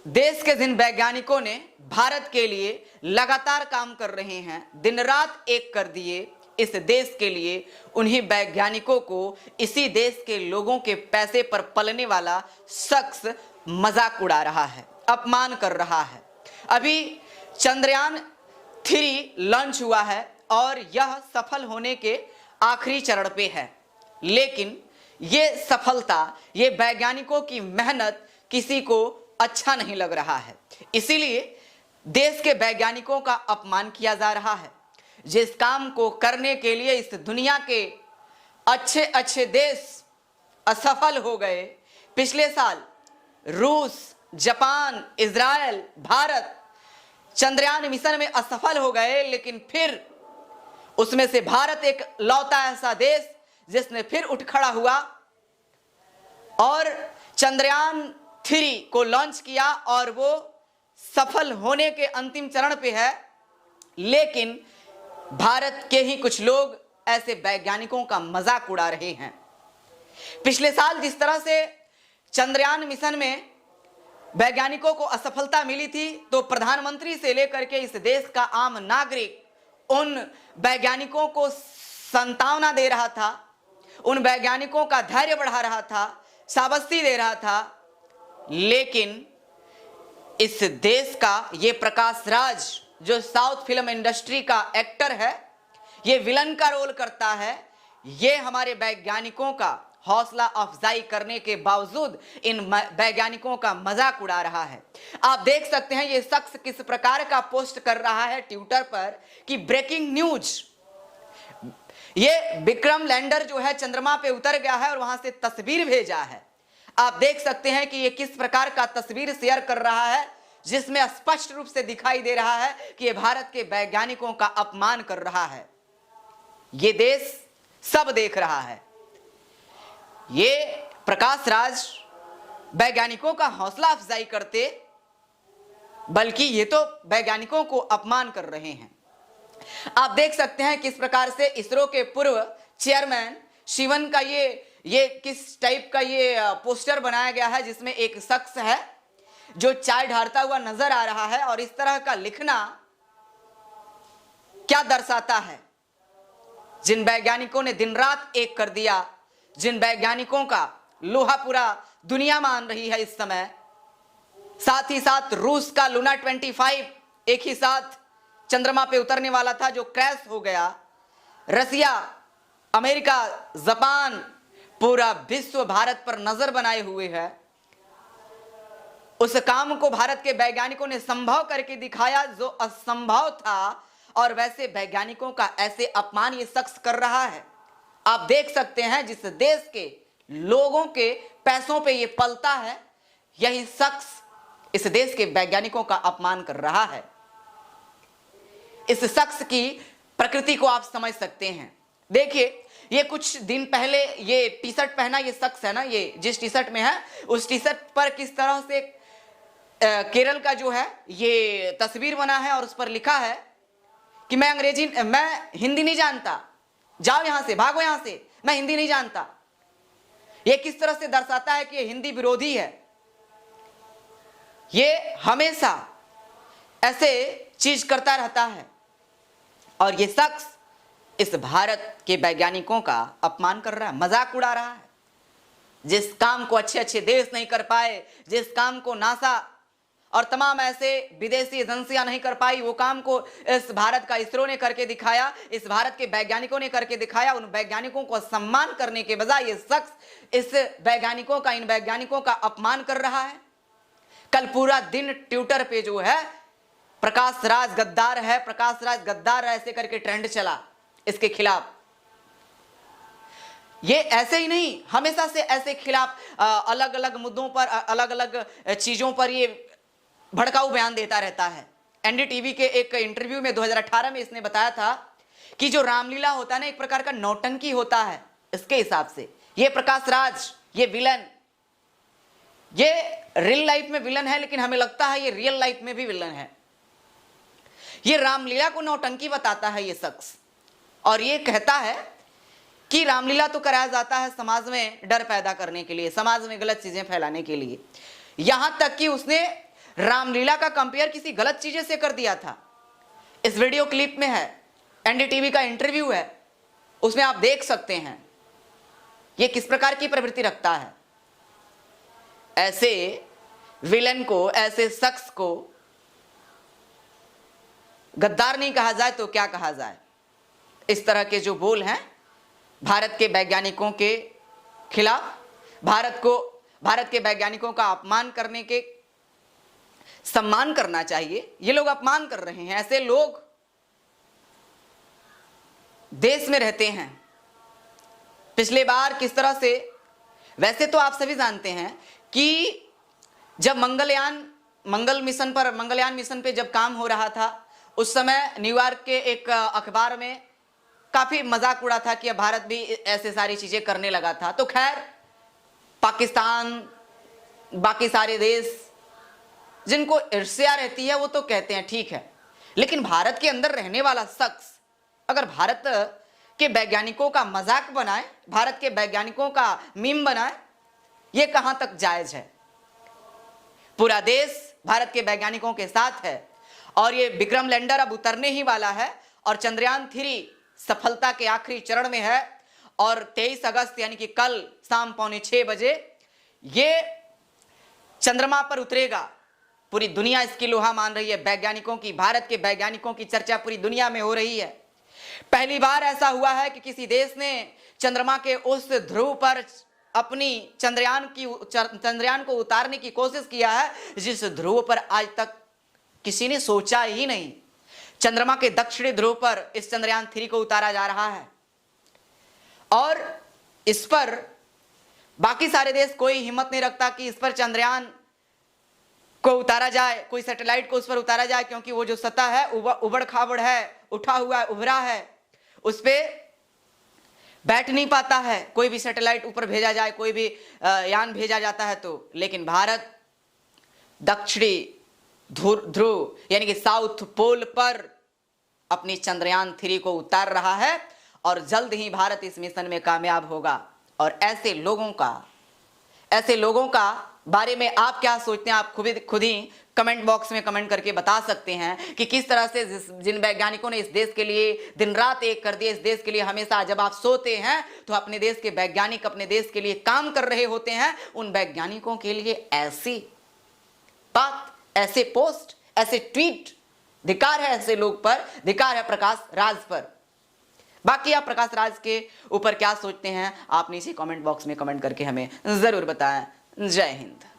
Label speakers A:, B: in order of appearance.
A: देश के जिन वैज्ञानिकों ने भारत के लिए लगातार काम कर रहे हैं, दिन रात एक कर दिए इस देश के लिए, उन्हीं वैज्ञानिकों को इसी देश के लोगों के पैसे पर पलने वाला शख्स मजाक उड़ा रहा है, अपमान कर रहा है। अभी चंद्रयान 3 लॉन्च हुआ है और यह सफल होने के आखिरी चरण पे है, लेकिन ये सफलता, ये वैज्ञानिकों की मेहनत किसी को अच्छा नहीं लग रहा है। इसीलिए देश के वैज्ञानिकों का अपमान किया जा रहा है। जिस काम को करने के लिए इस दुनिया के अच्छे अच्छे देश असफल हो गए, पिछले साल रूस, Japan, Israel, Bharat Chandrayaan mission में असफल हो गए, लेकिन फिर उसमें से भारत एक लौता ऐसा देश जिसने फिर उठ खड़ा हुआ और चंद्रयान 3 को लॉन्च किया और वो सफल होने के अंतिम चरण पे है। लेकिन भारत के ही कुछ लोग ऐसे वैज्ञानिकों का मजाक उड़ा रहे हैं। पिछले साल जिस तरह से चंद्रयान मिशन में वैज्ञानिकों को असफलता मिली थी, तो प्रधानमंत्री से लेकर के इस देश का आम नागरिक उन वैज्ञानिकों को सांत्वना दे रहा था, उन वैज्ञानिकों का धैर्य बढ़ा रहा था, शाबाशी दे रहा था। लेकिन इस देश का ये प्रकाश राज, जो साउथ फिल्म इंडस्ट्री का एक्टर है, ये विलन का रोल करता है, ये हमारे वैज्ञानिकों का हौसला अफजाई करने के बावजूद इन वैज्ञानिकों का मजाक उड़ा रहा है। आप देख सकते हैं ये शख्स किस प्रकार का पोस्ट कर रहा है ट्विटर पर कि ब्रेकिंग न्यूज, ये विक्रम लैंडर जो है चंद्रमा पे उतर गया है और वहां से तस्वीर भेजा है। आप देख सकते हैं कि ये किस प्रकार का तस्वीर शेयर कर रहा है, जिसमें स्पष्ट रूप से दिखाई दे रहा है कि ये भारत के वैज्ञानिकों का अपमान कर रहा है। ये देश सब देख रहा है। ये प्रकाश राज वैज्ञानिकों का हौसला अफजाई करते, बल्कि ये तो वैज्ञानिकों को अपमान कर रहे हैं। आप देख सकते हैं किस प्रकार से इसरो के पूर्व चेयरमैन शिवन का ये किस टाइप का ये पोस्टर बनाया गया है, जिसमें एक शख्स है जो चाय ढारता हुआ नजर आ रहा है। और इस तरह का लिखना क्या दर्शाता है? जिन वैज्ञानिकों ने दिन रात एक कर दिया, जिन वैज्ञानिकों का लोहा पूरा दुनिया मान रही है इस समय, साथ ही साथ रूस का लूना 25 एक ही साथ चंद्रमा पे उतरने वाला था जो क्रैश हो गया, रसिया, अमेरिका, जापान, पूरा विश्व भारत पर नजर बनाए हुए है। उस काम को भारत के वैज्ञानिकों ने संभव करके दिखाया जो असंभव था, और वैसे वैज्ञानिकों का ऐसे अपमान ये शख्स कर रहा है। आप देख सकते हैं जिस देश के लोगों के पैसों पे ये पलता है, यही शख्स इस देश के वैज्ञानिकों का अपमान कर रहा है। इस शख्स की प्रकृति को आप समझ सकते हैं। देखिए, ये कुछ दिन पहले ये टी शर्ट पहना ये शख्स है ना, ये जिस टी शर्ट में है उस टी शर्ट पर किस तरह से केरल का जो है ये तस्वीर बना है और उस पर लिखा है कि मैं हिंदी नहीं जानता, जाओ यहां से, भागो यहां से, मैं हिंदी नहीं जानता। ये किस तरह से दर्शाता है कि ये हिंदी विरोधी है। ये हमेशा ऐसे चीज करता रहता है और ये शख्स इस भारत के वैज्ञानिकों का अपमान कर रहा है, मजाक उड़ा रहा है। जिस काम को अच्छे अच्छे देश नहीं कर पाए, जिस काम को नासा और तमाम ऐसे विदेशी एजेंसियां नहीं कर पाई, वो काम को इस भारत का इसरो ने करके दिखाया, इस भारत के वैज्ञानिकों ने करके दिखाया। उन वैज्ञानिकों को सम्मान करने के बजाय ये शख्स इस वैज्ञानिकों का, इन वैज्ञानिकों का अपमान कर रहा है। कल पूरा दिन ट्विटर पे जो है प्रकाश राज गद्दार है, प्रकाश राज गद्दार है, ऐसे करके ट्रेंड चला इसके खिलाफ। ये ऐसे ही नहीं, हमेशा से ऐसे खिलाफ अलग अलग मुद्दों पर, अलग अलग चीजों पर ये भड़काऊ बयान देता रहता है। एनडीटीवी के एक इंटरव्यू में 2018 में इसने बताया था कि जो रामलीला होता है ना, एक प्रकार का नौटंकी होता है। इसके हिसाब से ये प्रकाश राज, ये विलन, ये रियल लाइफ में विलन है, लेकिन हमें लगता है ये रियल लाइफ में भी विलन है। ये रामलीला को नौटंकी बताता है ये शख्स, और ये कहता है कि रामलीला तो कराया जाता है समाज में डर पैदा करने के लिए, समाज में गलत चीजें फैलाने के लिए। यहां तक कि उसने रामलीला का कंपेयर किसी गलत चीजें से कर दिया था। इस वीडियो क्लिप में है, एनडीटीवी का इंटरव्यू है, उसमें आप देख सकते हैं यह किस प्रकार की प्रवृत्ति रखता है। ऐसे विलेन को, ऐसे शख्स को गद्दार नहीं कहा जाए तो क्या कहा जाए। इस तरह के जो बोल हैं भारत के वैज्ञानिकों के खिलाफ, भारत के वैज्ञानिकों का अपमान करने के, सम्मान करना चाहिए, ये लोग अपमान कर रहे हैं। ऐसे लोग देश में रहते हैं। पिछले बार किस तरह से, वैसे तो आप सभी जानते हैं कि जब मंगलयान मिशन पे जब काम हो रहा था, उस समय न्यूयॉर्क के एक अखबार में काफी मजाक उड़ा था कि अब भारत भी ऐसे सारी चीजें करने लगा था। तो खैर, पाकिस्तान, बाकी सारे देश जिनको ईर्ष्या रहती है वो तो कहते हैं ठीक है, लेकिन भारत के अंदर रहने वाला शख्स अगर भारत के वैज्ञानिकों का मजाक बनाए, भारत के वैज्ञानिकों का मीम बनाए, ये कहां तक जायज है। पूरा देश भारत के वैज्ञानिकों के साथ है और ये विक्रम लैंडर अब उतरने ही वाला है और चंद्रयान 3 सफलता के आखिरी चरण में है और 23 अगस्त यानी कि कल शाम 5:45 बजे ये चंद्रमा पर उतरेगा। पूरी दुनिया इसकी लोहा मान रही है। वैज्ञानिकों की, भारत के वैज्ञानिकों की चर्चा पूरी दुनिया में हो रही है। पहली बार ऐसा हुआ है कि किसी देश ने चंद्रमा के उस ध्रुव पर अपनी चंद्रयान को उतारने की कोशिश किया है जिस ध्रुव पर आज तक किसी ने सोचा ही नहीं। चंद्रमा के दक्षिणी ध्रुव पर इस चंद्रयान 3 को उतारा जा रहा है और इस पर बाकी सारे देश कोई हिम्मत नहीं रखता कि इस पर चंद्रयान को उतारा जाए, कोई सैटेलाइट को उस पर उतारा जाए, क्योंकि वो जो सतह है उबड़ खाबड़ है, उठा हुआ है, उभरा है, उस पर बैठ नहीं पाता है। कोई भी सैटेलाइट ऊपर भेजा जाए, कोई भी यान भेजा जाता है तो, लेकिन भारत दक्षिणी ध्रुव यानी कि साउथ पोल पर अपनी चंद्रयान 3 को उतार रहा है और जल्द ही भारत इस मिशन में कामयाब होगा। और ऐसे लोगों का बारे में आप क्या सोचते हैं? आप खुद ही कमेंट बॉक्स में कमेंट करके बता सकते हैं कि किस तरह से जिन वैज्ञानिकों ने इस देश के लिए दिन रात एक कर दिया, इस देश के लिए हमेशा जब आप सोते हैं तो अपने देश के वैज्ञानिक अपने देश के लिए काम कर रहे होते हैं, उन वैज्ञानिकों के लिए ऐसी बात, ऐसे पोस्ट, ऐसे ट्वीट, धिक्कार है ऐसे लोग पर, धिक्कार है प्रकाश राज पर। बाकी आप प्रकाश राज के ऊपर क्या सोचते हैं आप नीचे कमेंट बॉक्स में कमेंट करके हमें जरूर बताएं। जय हिंद।